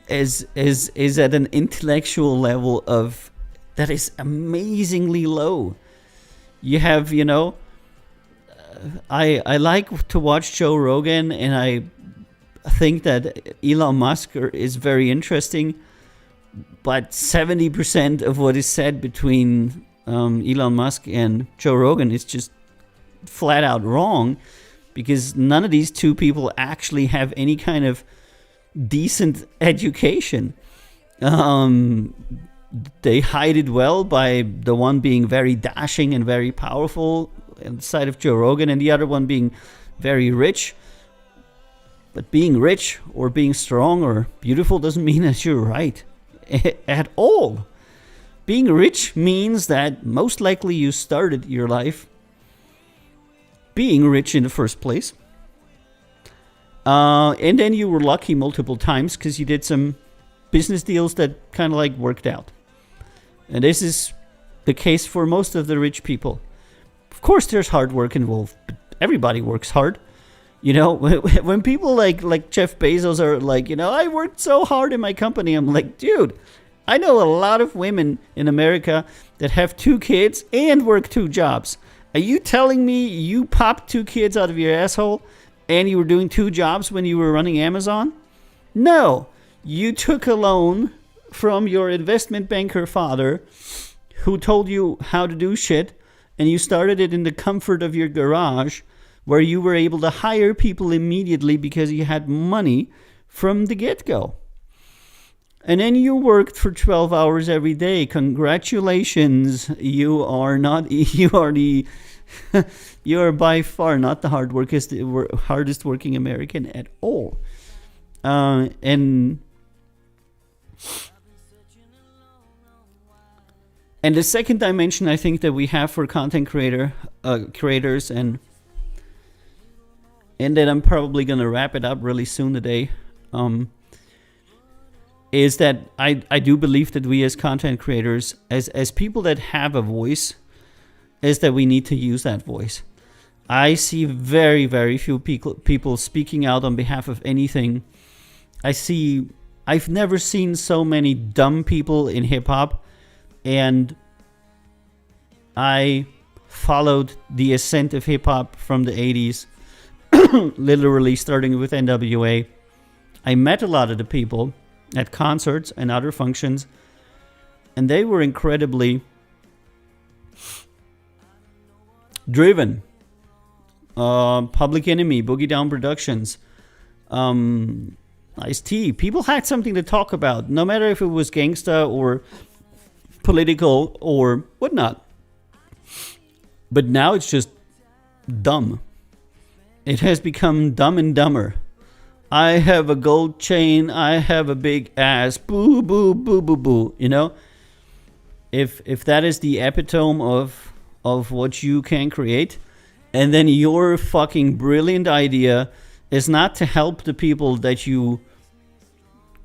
is at an intellectual level of that is amazingly low. You have, you know, I like to watch Joe Rogan, and I think that Elon Musk is very interesting, but 70% of what is said between Elon Musk and Joe Rogan is just flat out wrong, because none of these two people actually have any kind of decent education. They hide it well by the one being very dashing and very powerful on the side of Joe Rogan, and the other one being very rich. But being rich or being strong or beautiful doesn't mean that you're right at all. Being rich means that most likely you started your life being rich in the first place. And then you were lucky multiple times because you did some business deals that kind of like worked out. And this is the case for most of the rich people. Of course, there's hard work involved, but everybody works hard. You know, when people like Jeff Bezos are like, you know, I worked so hard in my company. I'm like, dude, I know a lot of women in America that have 2 kids and work 2 jobs. Are you telling me you popped 2 kids out of your asshole and you were doing 2 jobs when you were running Amazon? No, you took a loan from your investment banker father who told you how to do shit, and you started it in the comfort of your garage, where you were able to hire people immediately because you had money from the get-go. And then you worked for 12 hours every day. Congratulations. You are by far not the hardest working American at all. And the second dimension I think that we have for content creators, and then I'm probably going to wrap it up really soon today, is that I do believe that we as content creators, as people that have a voice, is that we need to use that voice. I see very, very few people speaking out on behalf of anything. I've never seen so many dumb people in hip-hop, and I followed the ascent of hip-hop from the 80s, literally starting with NWA. I met a lot of the people at concerts and other functions, and they were incredibly Driven, Public Enemy, Boogie Down Productions, Ice-T. People had something to talk about, no matter if it was gangsta or political or whatnot. But now it's just dumb. It has become dumb and dumber. I have a gold chain. I have a big ass. Boo, boo, boo, boo, boo. You know? If that is the epitome of what you can create, and then your fucking brilliant idea is not to help the people that you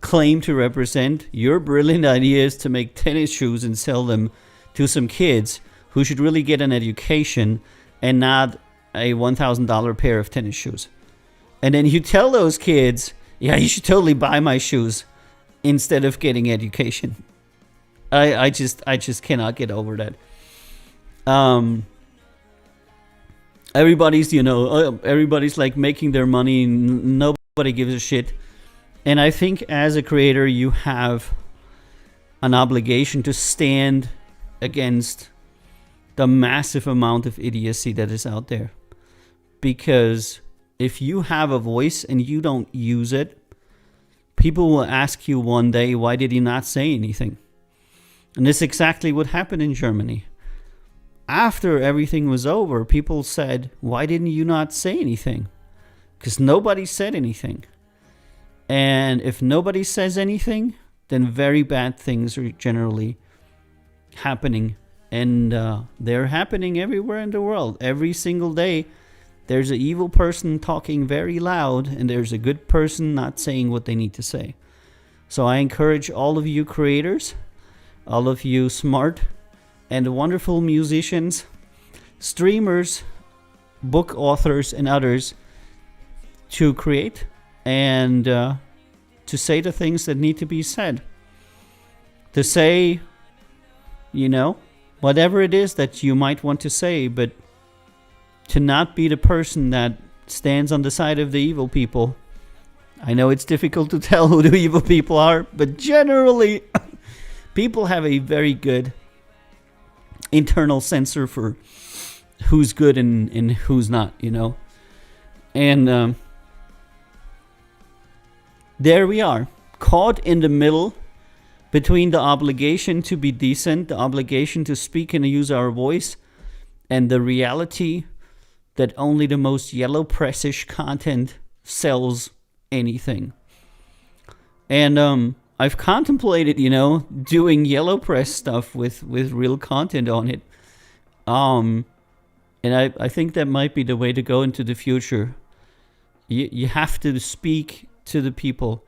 claim to represent. Your brilliant idea is to make tennis shoes and sell them to some kids who should really get an education and not a $1,000 pair of tennis shoes. And then you tell those kids, yeah, you should totally buy my shoes instead of getting education. I just cannot get over that. Everybody's like making their money. Nobody gives a shit. And I think as a creator, you have an obligation to stand against the massive amount of idiocy that is out there. Because if you have a voice and you don't use it, people will ask you one day, why did you not say anything? And this is exactly what happened in Germany. After everything was over, people said, why didn't you not say anything? Because nobody said anything. And if nobody says anything, then very bad things are generally happening. And they're happening everywhere in the world. Every single day, there's an evil person talking very loud, and there's a good person not saying what they need to say. So I encourage all of you creators, all of you smart and wonderful musicians, streamers, book authors, and others to create and to say the things that need to be said. To say, whatever it is that you might want to say, but to not be the person that stands on the side of the evil people. I know it's difficult to tell who the evil people are, but generally, people have a very good internal sensor for who's good and who's not, And there we are, caught in the middle between the obligation to be decent, the obligation to speak and use our voice, and the reality that only the most yellow pressish content sells anything. And I've contemplated, doing yellow press stuff with real content on it. And I think that might be the way to go into the future. You have to speak to the people.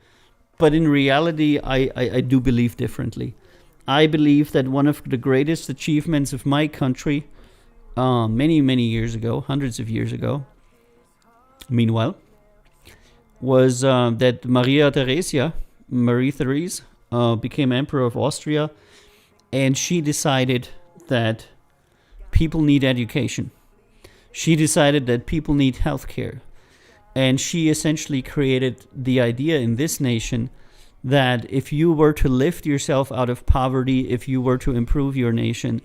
But in reality, I do believe differently. I believe that one of the greatest achievements of my country, many, many years ago, hundreds of years ago, meanwhile, was that Marie Therese, became Emperor of Austria, and she decided that people need education. She decided that people need healthcare. And she essentially created the idea in this nation that if you were to lift yourself out of poverty, if you were to improve your nation,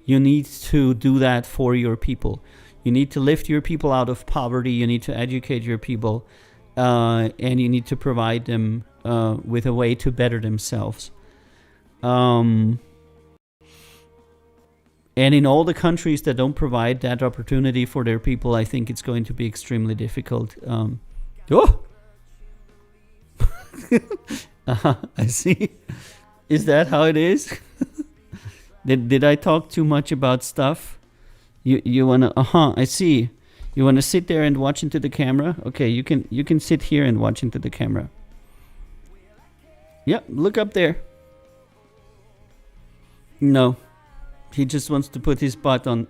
you need to do that for your people. You need to lift your people out of poverty. You need to educate your people. And you need to provide them with a way to better themselves. And in all the countries that don't provide that opportunity for their people, I think it's going to be extremely difficult. I see. Is that how it is? Did I talk too much about stuff? You wanna? I see. You wanna sit there and watch into the camera? Okay, you can sit here and watch into the camera. Yep, look up there. No. He just wants to put his butt on.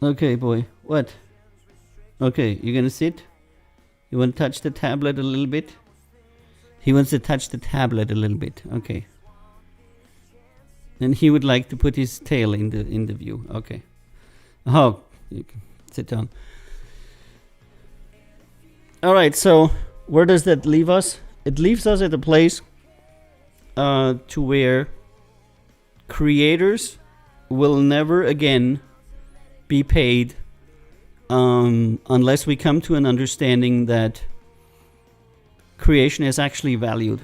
Okay, boy. What? Okay, you gonna sit? You want to touch the tablet a little bit? He wants to touch the tablet a little bit. Okay. And he would like to put his tail in the view. Okay. Oh, you can sit down. All right. So where does that leave us? It leaves us at a place to where creators will never again be paid unless we come to an understanding that creation is actually valued.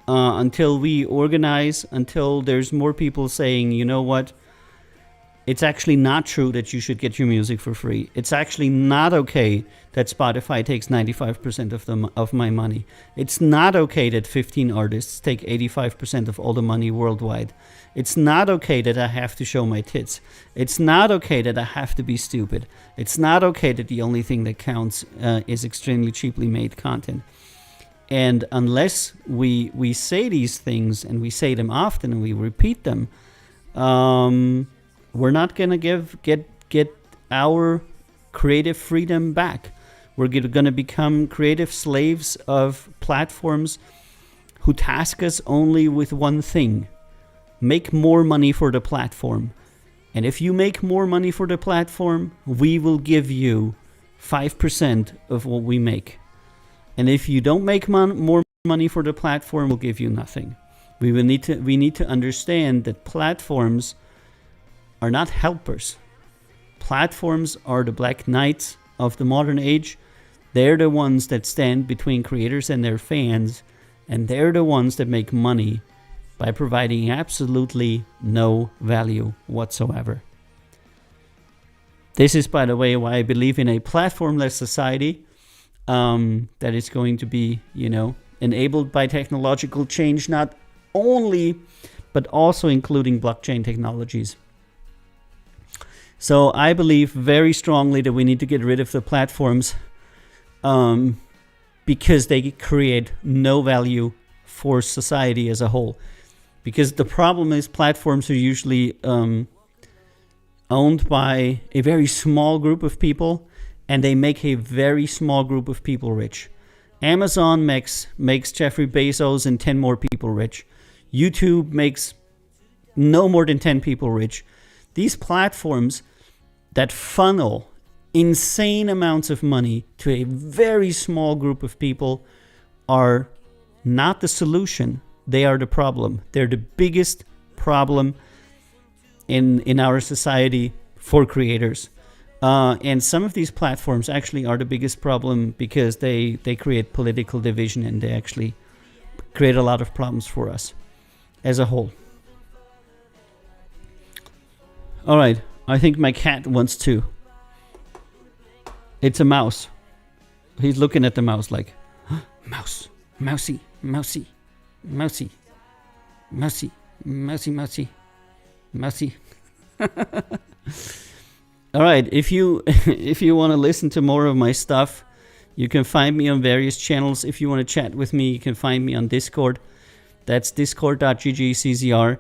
Until we organize, until there's more people saying, you know what, it's actually not true that you should get your music for free. It's actually not okay that Spotify takes 95% of my money. It's not okay that 15 artists take 85% of all the money worldwide. It's not okay that I have to show my tits. It's not okay that I have to be stupid. It's not okay that the only thing that counts is extremely cheaply made content. And unless we say these things, and we say them often, and we repeat them, we're not gonna get our creative freedom back. We're gonna become creative slaves of platforms who task us only with one thing: make more money for the platform. And if you make more money for the platform, we will give you 5% of what we make. And if you don't make more money for the platform, we'll give you nothing. We need to understand that platforms are not helpers. Platforms are the Black Knights of the modern age. They're the ones that stand between creators and their fans, and they're the ones that make money by providing absolutely no value whatsoever. This is, by the way, why I believe in a platformless society that is going to be, enabled by technological change, not only, but also including blockchain technologies. So I believe very strongly that we need to get rid of the platforms because they create no value for society as a whole. Because the problem is platforms are usually owned by a very small group of people, and they make a very small group of people rich. Amazon makes Jeffrey Bezos and 10 more people rich. YouTube makes no more than 10 people rich. These platforms that funnel insane amounts of money to a very small group of people are not the solution. They are the problem. They're the biggest problem in our society for creators. And some of these platforms actually are the biggest problem because they create political division, and they actually create a lot of problems for us as a whole. All right, I think my cat wants to. It's a mouse. He's looking at the mouse like, mouse, mousy, mousy, mousy, mousy, mousy, mousy, mousy. All right, if you want to listen to more of my stuff, you can find me on various channels. If you want to chat with me, you can find me on Discord. That's discord.gg/czr.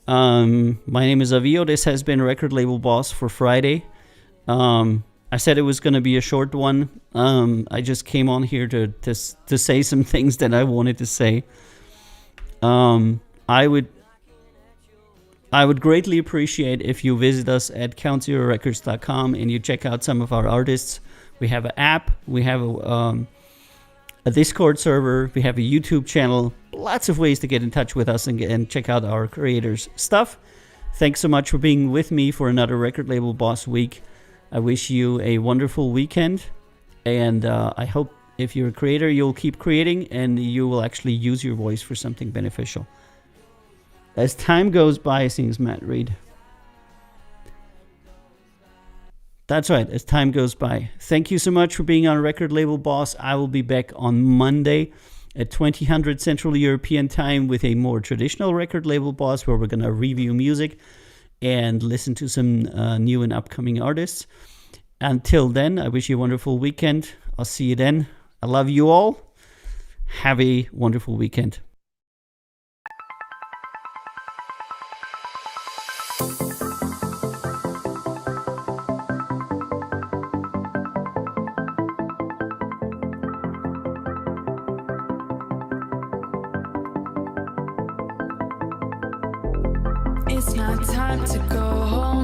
My name is Avio. This has been Record Label Boss for Friday. I said it was going to be a short one. I just came on here to say some things that I wanted to say. I would greatly appreciate if you visit us at CountZeroRecords.com and you check out some of our artists. We have an app, we have a Discord server, we have a YouTube channel. Lots of ways to get in touch with us and check out our creators' stuff. Thanks so much for being with me for another Record Label Boss week. I wish you a wonderful weekend, and I hope if you're a creator, you'll keep creating and you will actually use your voice for something beneficial. As time goes by, sings Matt Reed. That's right, as time goes by. Thank you so much for being on Record Label Boss. I will be back on Monday at 2000 Central European Time with a more traditional Record Label Boss, where we're going to review music and listen to some new and upcoming artists. Until then, I wish you a wonderful weekend. I'll see you then. I love you all. Have a wonderful weekend. It's not time to go home.